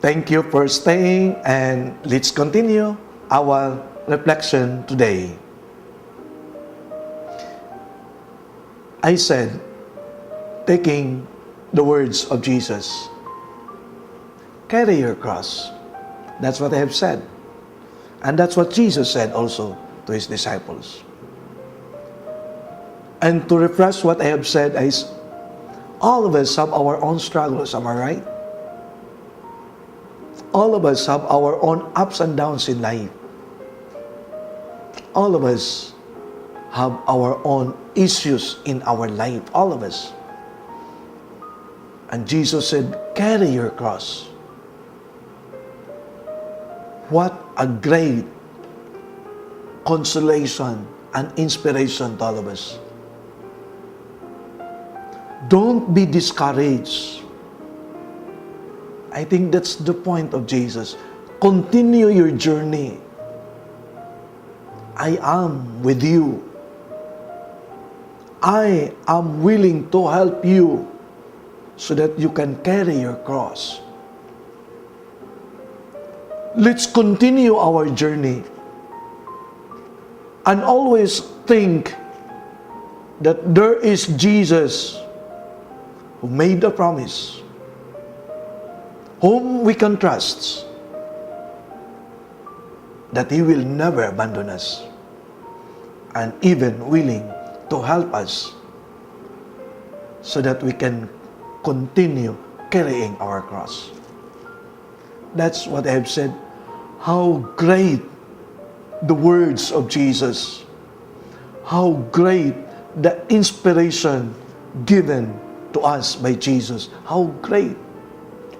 Thank you for staying, and let's continue our reflection today. I said, taking the words of Jesus, carry your cross. That's what I have said. And that's what Jesus said also to His disciples. And to refresh what I have said is, all of us have our own struggles, am I right? All of us have our own ups and downs in life. All of us have our own issues in our life. All of us. And Jesus said, carry your cross. What a great consolation and inspiration to all of us. Don't be discouraged. I think that's the point of Jesus. Continue your journey. I am with you. I am willing to help you so that you can carry your cross. Let's continue our journey and always think that there is Jesus who made the promise, whom we can trust, that He will never abandon us, and even willing to help us so that we can continue carrying our cross. That's what I have said. How great the words of Jesus. How great the inspiration given to us by Jesus. How great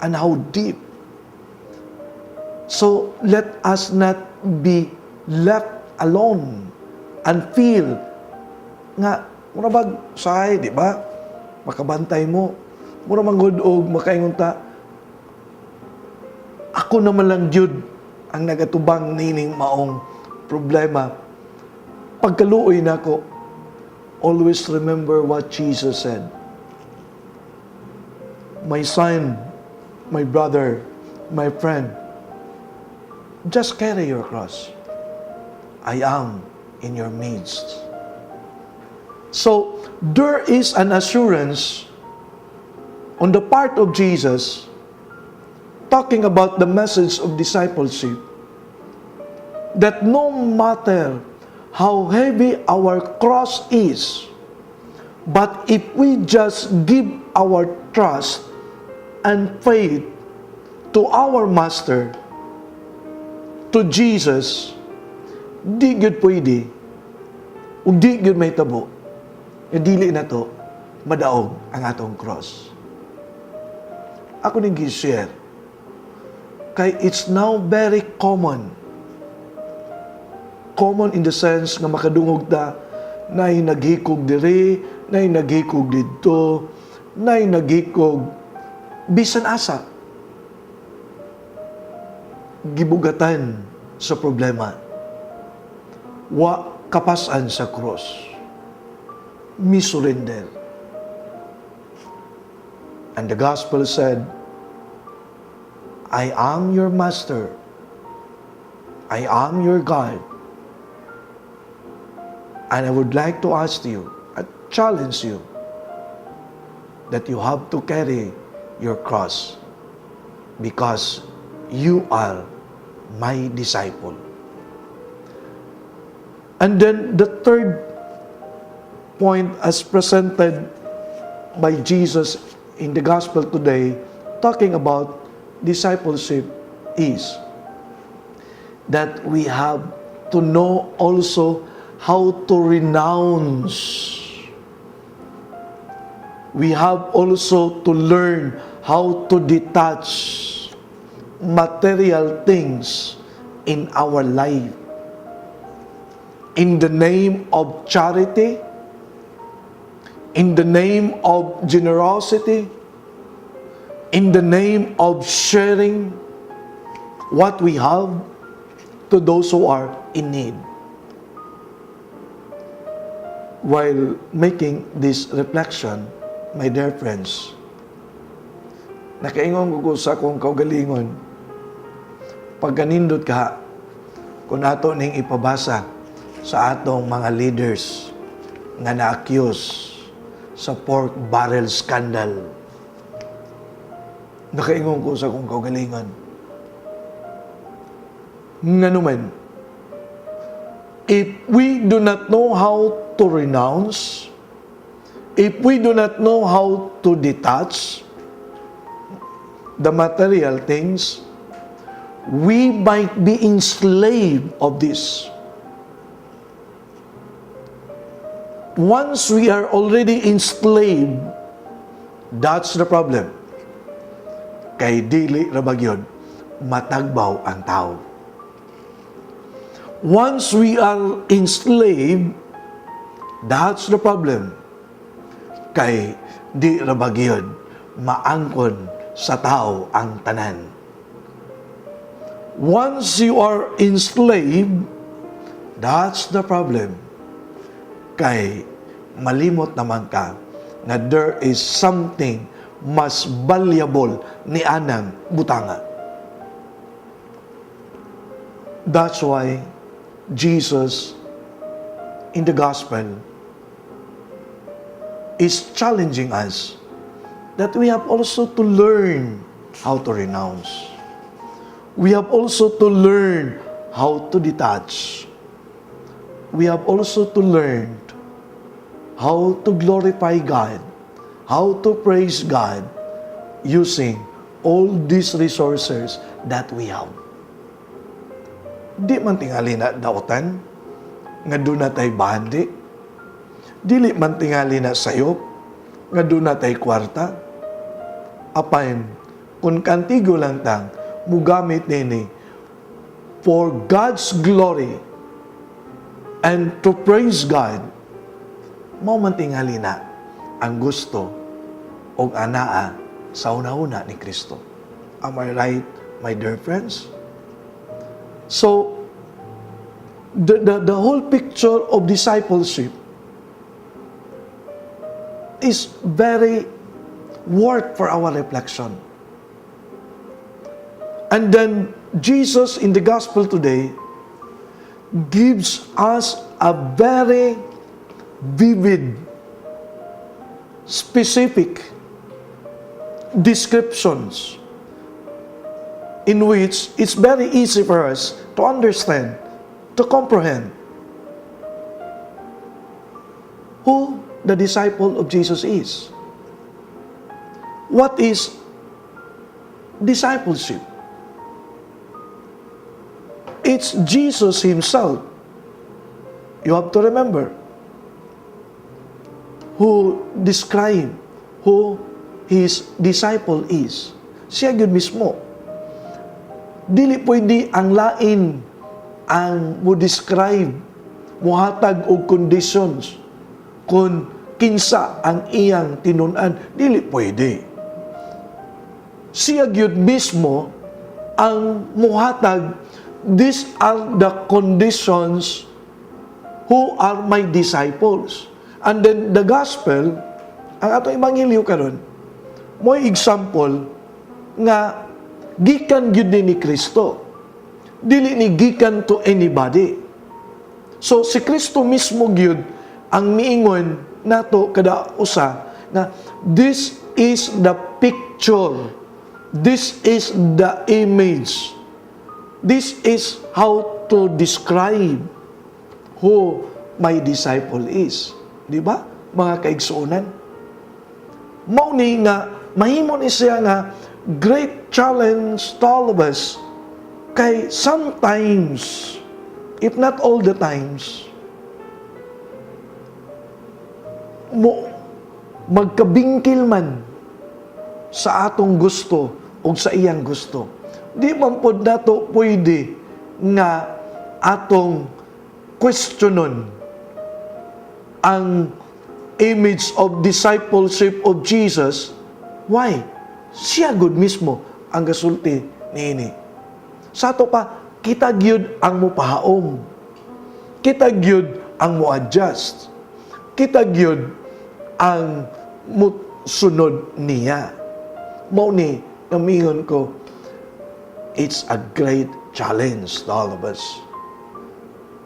and how deep. So let us not be left alone and feel nga, mura bag sahay, di ba? Makabantay mo. Mura mang good og makaingon ta, ako naman lang jud ang nagatubang nining maong problema. Pagkaluoy na ko, always remember what Jesus said. My son, my brother, my friend, just carry your cross. I am in your midst. So, there is an assurance on the part of Jesus talking about the message of discipleship that no matter how heavy our cross is, but if we just give our trust and faith to our Master, to Jesus, di gyud pwede, ug di gyud may tabo, dili na to, madaog ang atong cross. Ako ning gi-share, kay it's now very common. Common in the sense nga makadungog ta, nay naghikog diri, nay naghikog didto, nay naghikog bisan asa. Gibugatan sa problema. Wa kapasan sa cross. Misurrender. And the gospel said, I am your master. I am your God. And I would like to ask you, I challenge you, that you have to carry your cross because you are my disciple. And then the third point as presented by Jesus in the gospel today, talking about discipleship, is that we have to know also how to renounce. We have also to learn how to detach material things in our life in the name of charity, in the name of generosity, in the name of sharing what we have to those who are in need. While making this reflection, my dear friends, nakaingon ko sa akong kaugalingon pagkanindot ka, kung ato ning ipabasa sa atong mga leaders nga na-accuse sa pork barrel scandal, nakaingon ko sa kong kaugalingan. Nga naman, if we do not know how to renounce, if we do not know how to detach the material things, we might be enslaved of this. Once we are already enslaved, that's the problem. Kay dili ra bagyon matagbaw ang tao. Once we are enslaved, that's the problem. Kay di ra bagyon maangkon sa tao ang tanan. Once you are enslaved, that's the problem. Kay malimot naman ka na there is something mas valuable ni anang butanga. That's why Jesus in the gospel is challenging us that we have also to learn how to renounce. We have also to learn how to detach. We have also to learn how to glorify God, how to praise God using all these resources that we have. Di man tingali na daotan, nga doon na tayo bandi. Dili man tingali na sayop, nga doon na tayo kwarta. Apain, kung kantigo lang tang, mugamit nini for God's glory and to praise God, mao man tingali na ang gusto o anaa sa una-una ni Kristo. Am I right, my dear friends? So, the whole picture of discipleship is very worth for our reflection. And then, Jesus in the gospel today gives us a very vivid, specific descriptions in which it's very easy for us to understand, to comprehend who the disciple of Jesus is. What is discipleship? It's Jesus Himself. You have to remember who described who His disciple is. Siya gyud mismo. Dili pwede ang lain ang mo describe, muhatag og conditions kung kinsa ang iyang tinun-an. Dili pwede. Siya gyud mismo ang muhatag, these are the conditions who are my disciples. And then the gospel, ang atong ebanghelyo karon, mo'y example nga gikan gyud ni Kristo. Dili ni gikan to anybody. So si Kristo mismo gyud ang miingon nato kada usa na this is the picture. This is the image. This is how to describe who my disciple is. Di ba? Mga kaigsuonan. Mao ni nga mahimo ni siya nga great challenge to all of us. Kay sometimes, if not all the times, magkabingkil man sa atong gusto o sa iyang gusto. Di man pod nato pwede nga atong questionon ang image of discipleship of Jesus. Why? Siya good mismo ang gasulti niini. Sa ato pa, kita gyud ang mupahaom. Kita gyud ang mo-adjust. Kita gyud ang sunod niya. Mao ni namingon ko, it's a great challenge to all of us.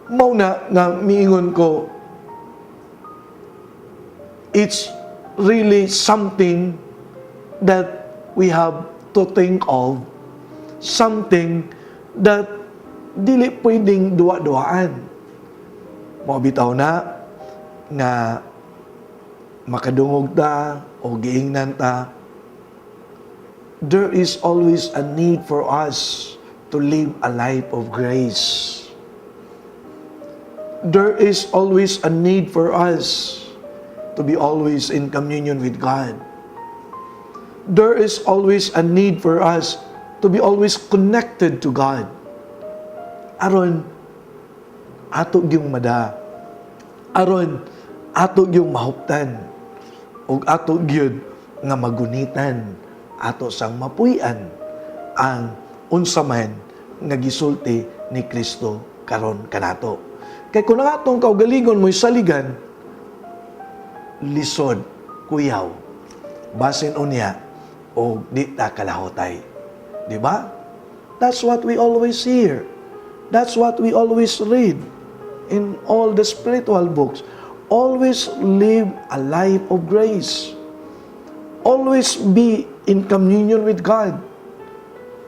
Mauna nga miingon ko, it's really something that we have to think of, something that dili pwedeng duwa-duwaan. Mabitaw na nga makadungog ta o giingnan ta, there is always a need for us to live a life of grace. There is always a need for us to be always in communion with God. There is always a need for us to be always connected to God. Aron, ato gyung mada. Aron, ato gyung mahuptan. O ato gyud nga magunitan. Ato sang mapuy-an ang unsaman nga gisulti ni Kristo karon kanato. Kay kung ang atong kaugalingon mo'y saligan, lisod, kuyaw, basin unya, o di ta kalahotay. Di ba? That's what we always hear. That's what we always read in all the spiritual books. Always live a life of grace. Always be in communion with God.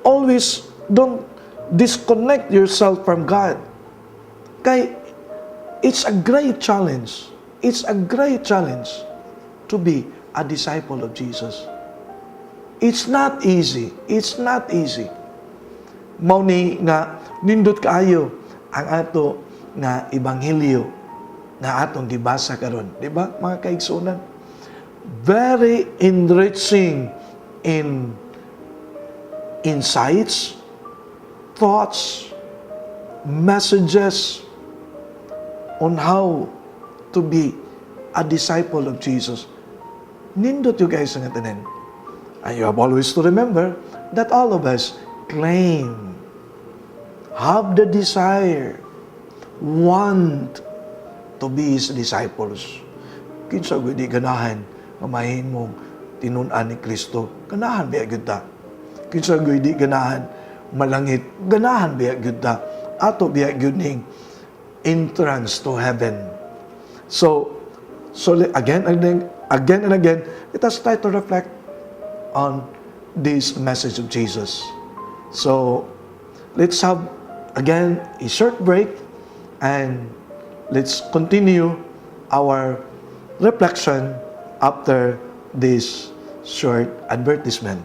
Always don't disconnect yourself from God. Kay it's a great challenge. It's a great challenge to be a disciple of Jesus. It's not easy. It's not easy. Mao ni nga nindot kaayo ang ato nga ebanghelyo nga atong gibasa karon, di ba, mga kaigsunan? Very enriching in insights, thoughts, messages on how to be a disciple of Jesus. Nindot you guys nga tanan. And you have always to remember that all of us claim, have the desire, want to be His disciples. Kinsa gud di ganahan nga mahimong tinun-an ni Kristo. Ganahan biya gyud ta. Kinsa gud di ganahan malangit. Ganahan biya gyud ta. Ato biya gyud ning entrance to heaven. So again and again, let us try to reflect on this message of Jesus. So let's have again a short break and let's continue our reflection after this short advertisement.